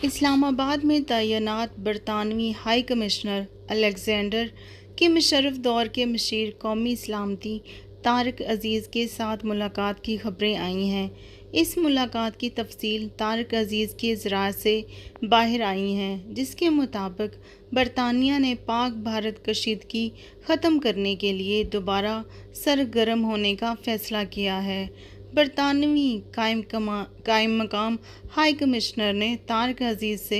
اسلام آباد میں تعینات برطانوی ہائی کمشنر الیگزینڈر کے مشرف دور کے مشیر قومی سلامتی طارق عزیز کے ساتھ ملاقات کی خبریں آئی ہیں۔ اس ملاقات کی تفصیل طارق عزیز کے ذرائع سے باہر آئی ہیں، جس کے مطابق برطانیہ نے پاک بھارت کشیدگی ختم کرنے کے لیے دوبارہ سرگرم ہونے کا فیصلہ کیا ہے۔ برطانوی قائم مقام ہائی کمشنر نے طارق عزیز سے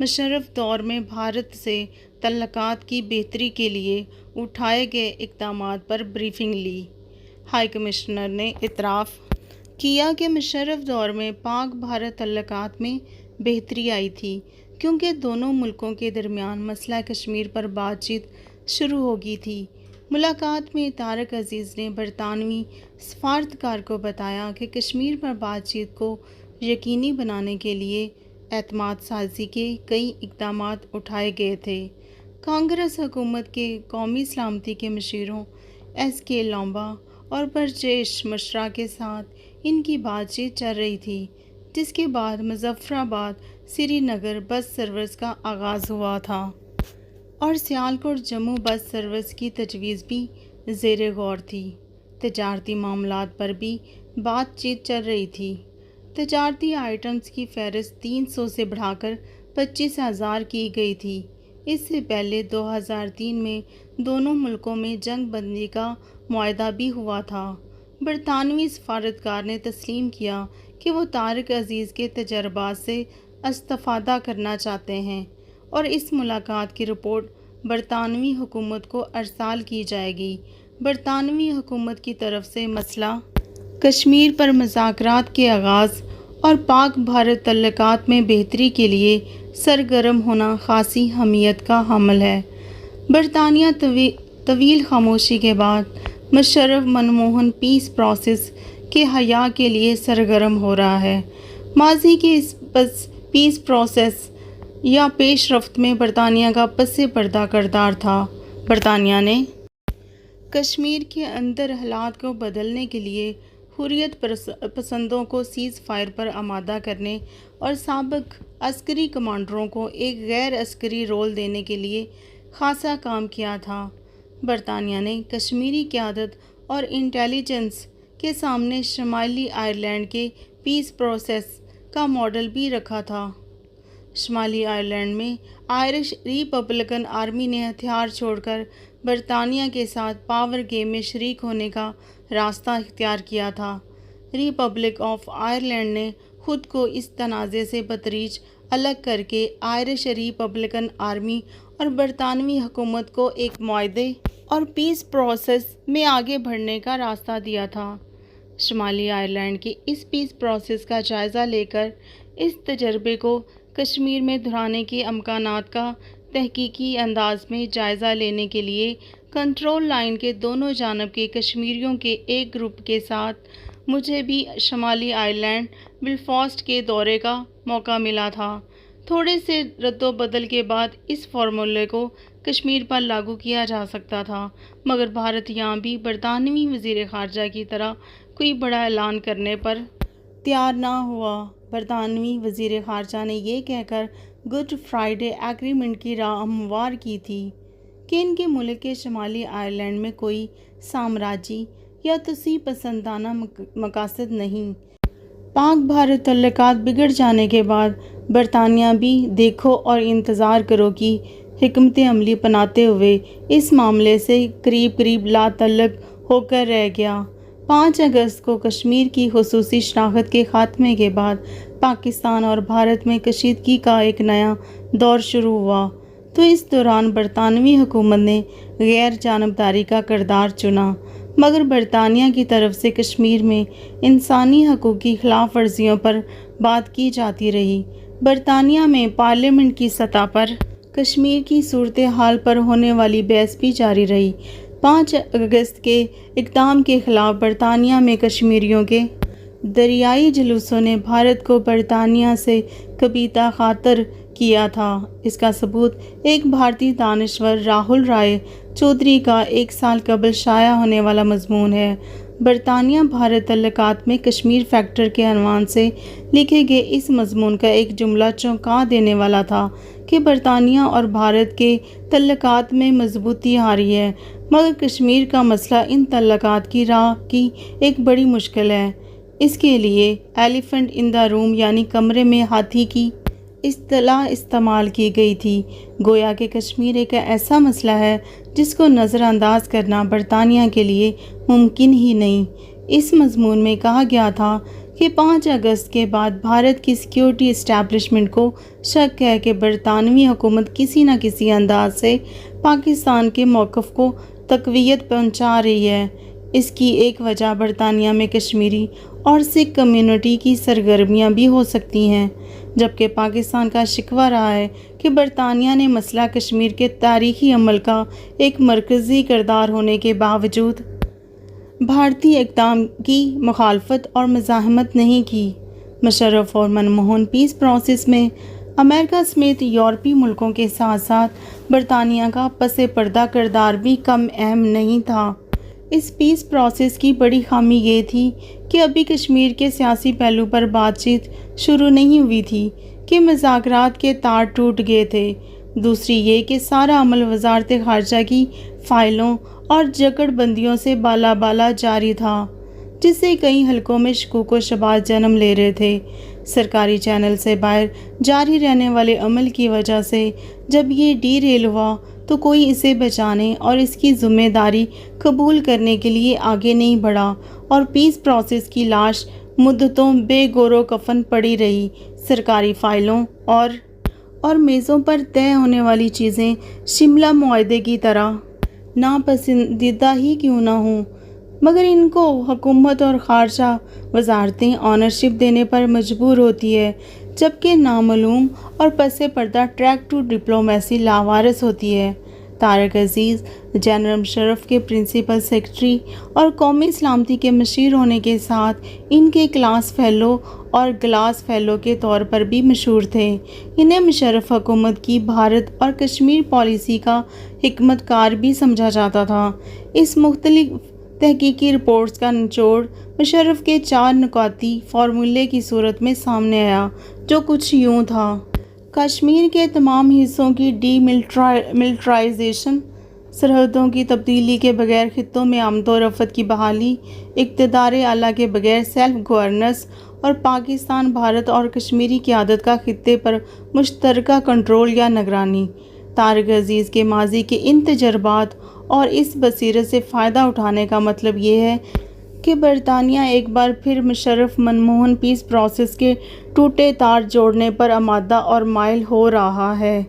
مشرف دور میں بھارت سے تعلقات کی بہتری کے لیے اٹھائے گئے اقدامات پر بریفنگ لی۔ ہائی کمشنر نے اعتراف کیا کہ مشرف دور میں پاک بھارت تعلقات میں بہتری آئی تھی، کیونکہ دونوں ملکوں کے درمیان مسئلہ کشمیر پر بات چیت شروع ہو گئی تھی۔ ملاقات میں طارق عزیز نے برطانوی سفارتکار کو بتایا کہ کشمیر پر بات چیت کو یقینی بنانے کے لیے اعتماد سازی کے کئی اقدامات اٹھائے گئے تھے۔ کانگریس حکومت کے قومی سلامتی کے مشیروں ایس کے لامبا اور برجیش مشرا کے ساتھ ان کی بات چیت چل رہی تھی، جس کے بعد مظفر آباد سری نگر بس سروس کا آغاز ہوا تھا اور سیالکوٹ جموں بس سروس کی تجویز بھی زیر غور تھی۔ تجارتی معاملات پر بھی بات چیت چل رہی تھی۔ تجارتی آئٹمز کی فہرست 300 سے بڑھا کر 25,000 کی گئی تھی۔ اس سے پہلے 2003 میں دونوں ملکوں میں جنگ بندی کا معاہدہ بھی ہوا تھا۔ برطانوی سفارتکار نے تسلیم کیا کہ وہ طارق عزیز کے تجربات سے استفادہ کرنا چاہتے ہیں اور اس ملاقات کی رپورٹ برطانوی حکومت کو ارسال کی جائے گی۔ برطانوی حکومت کی طرف سے مسئلہ کشمیر پر مذاکرات کے آغاز اور پاک بھارت تعلقات میں بہتری کے لیے سرگرم ہونا خاصی اہمیت کا حامل ہے۔ برطانیہ طویل خاموشی کے بعد مشرف منموہن پیس پروسیس کے احیاء کے لیے سرگرم ہو رہا ہے۔ ماضی کے اس پیس پروسیس یا پیش رفت میں برطانیہ کا پس پردہ کردار تھا۔ برطانیہ نے کشمیر کے اندر حالات کو بدلنے کے لیے حریت پسندوں کو سیز فائر پر آمادہ کرنے اور سابق عسکری کمانڈروں کو ایک غیر عسکری رول دینے کے لیے خاصا کام کیا تھا۔ برطانیہ نے کشمیری قیادت اور انٹیلی جنس کے سامنے شمالی آئرلینڈ کے پیس پروسیس کا ماڈل بھی رکھا تھا۔ شمالی آئرلینڈ میں آئرش ریپبلکن آرمی نے ہتھیار چھوڑ کر برطانیہ کے ساتھ پاور گیم میں شریک ہونے کا راستہ اختیار کیا تھا۔ ریپبلک آف آئرلینڈ نے خود کو اس تنازع سے بتدریج الگ کر کے آئرش ریپبلکن آرمی اور برطانوی حکومت کو ایک معاہدے اور پیس پروسیس میں آگے بڑھنے کا راستہ دیا تھا۔ شمالی آئرلینڈ کے اس پیس پروسیس کا جائزہ لے کر اس تجربے کو کشمیر میں دہرانے کے امکانات کا تحقیقی انداز میں جائزہ لینے کے لیے کنٹرول لائن کے دونوں جانب کے کشمیریوں کے ایک گروپ کے ساتھ مجھے بھی شمالی آئرلینڈ بلفاسٹ کے دورے کا موقع ملا تھا۔ تھوڑے سے رد و بدل کے بعد اس فارمولے کو کشمیر پر لاگو کیا جا سکتا تھا، مگر بھارت یہاں بھی برطانوی وزیر خارجہ کی طرح کوئی بڑا اعلان کرنے پر تیار نہ ہوا۔ برطانوی وزیر خارجہ نے یہ کہہ کر گڈ فرائیڈے ایگریمنٹ کی راہ ہموار کی تھی کہ ان کے ملک کے شمالی آئرلینڈ میں کوئی سامراجی یا توسیع پسندانہ مقاصد نہیں۔ پاک بھارت تعلقات بگڑ جانے کے بعد برطانیہ بھی دیکھو اور انتظار کرو کی حکمت عملی اپناتے ہوئے اس معاملے سے قریب لا تعلق ہو کر رہ گیا۔ 5 اگست کو کشمیر کی خصوصی شناخت کے خاتمے کے بعد پاکستان اور بھارت میں کشیدگی کا ایک نیا دور شروع ہوا، تو اس دوران برطانوی حکومت نے غیر جانبداری کا کردار چنا، مگر برطانیہ کی طرف سے کشمیر میں انسانی حقوق کی خلاف ورزیوں پر بات کی جاتی رہی۔ برطانیہ میں پارلیمنٹ کی سطح پر کشمیر کی صورتحال پر ہونے والی بحث بھی جاری رہی۔ 5 اگست کے اقدام کے خلاف برطانیہ میں کشمیریوں کے دریائی جلوسوں نے بھارت کو برطانیہ سے کبیتہ خاطر کیا تھا۔ اس کا ثبوت ایک بھارتی دانشور راہل رائے چودھری کا 1 سال قبل شائع ہونے والا مضمون ہے۔ برطانیہ بھارت تعلقات میں کشمیر فیکٹر کے عنوان سے لکھے گئے اس مضمون کا ایک جملہ چونکا دینے والا تھا کہ برطانیہ اور بھارت کے تعلقات میں مضبوطی آ رہی ہے، مگر کشمیر کا مسئلہ ان تعلقات کی راہ کی ایک بڑی مشکل ہے۔ اس کے لیے ایلیفنٹ ان دا روم یعنی کمرے میں ہاتھی کی اصطلاح استعمال کی گئی تھی، گویا کہ کشمیر ایک ایسا مسئلہ ہے جس کو نظر انداز کرنا برطانیہ کے لیے ممکن ہی نہیں۔ اس مضمون میں کہا گیا تھا کہ 5 اگست کے بعد بھارت کی سیکیورٹی اسٹیبلشمنٹ کو شک ہے کہ برطانوی حکومت کسی نہ کسی انداز سے پاکستان کے موقف کو تقویت پہنچا رہی ہے۔ اس کی ایک وجہ برطانیہ میں کشمیری اور سکھ کمیونٹی کی سرگرمیاں بھی ہو سکتی ہیں، جبکہ پاکستان کا شکوہ رہا ہے کہ برطانیہ نے مسئلہ کشمیر کے تاریخی عمل کا ایک مرکزی کردار ہونے کے باوجود بھارتی اقدام کی مخالفت اور مزاحمت نہیں کی۔ مشرف اور منموہن پیس پروسیس میں امریکہ سمیت یورپی ملکوں کے ساتھ ساتھ برطانیہ کا پس پردہ کردار بھی کم اہم نہیں تھا۔ اس پیس پروسیس کی بڑی خامی یہ تھی کہ ابھی کشمیر کے سیاسی پہلو پر بات چیت شروع نہیں ہوئی تھی کہ مذاکرات کے تار ٹوٹ گئے تھے۔ دوسری یہ کہ سارا عمل وزارت خارجہ کی فائلوں اور جکڑ بندیوں سے بالا جاری تھا، جس سے کئی حلقوں میں شکوک و شبہات جنم لے رہے تھے۔ سرکاری چینل سے باہر جاری رہنے والے عمل کی وجہ سے جب یہ ڈی ریل ہوا تو کوئی اسے بچانے اور اس کی ذمہ داری قبول کرنے کے لیے آگے نہیں بڑھا، اور پیس پروسیس کی لاش مدتوں بے گور و کفن پڑی رہی۔ سرکاری فائلوں اور میزوں پر طے ہونے والی چیزیں شملہ معاہدے کی طرح ناپسندیدہ ہی کیوں نہ ہوں، مگر ان کو حکومت اور خارجہ وزارتیں آنرشپ دینے پر مجبور ہوتی ہے، جبکہ نامعلوم اور پس پردہ ٹریک ٹو ڈپلومیسی لاوارث ہوتی ہے۔ طارق عزیز جنرل مشرف کے پرنسپل سیکرٹری اور قومی سلامتی کے مشیر ہونے کے ساتھ ان کے کلاس فیلو اور گلاس فیلو کے طور پر بھی مشہور تھے۔ انہیں مشرف حکومت کی بھارت اور کشمیر پالیسی کا حکمت کار بھی سمجھا جاتا تھا۔ اس مختلف تحقیقی رپورٹس کا نچوڑ مشرف کے 4 نکاتی فارمولے کی صورت میں سامنے آیا، جو کچھ یوں تھا: کشمیر کے تمام حصوں کی ڈی ملٹرائزیشن، سرحدوں کی تبدیلی کے بغیر خطوں میں آمد و رفت کی بحالی، اقتدار اعلیٰ کے بغیر سیلف گورننس، اور پاکستان، بھارت اور کشمیری قیادت کا خطے پر مشترکہ کنٹرول یا نگرانی۔ طارق عزیز کے ماضی کے ان تجربات اور اس بصیرت سے فائدہ اٹھانے کا مطلب یہ ہے کہ برطانیہ ایک بار پھر مشرف منموہن پیس پروسیس کے ٹوٹے تار جوڑنے پر آمادہ اور مائل ہو رہا ہے۔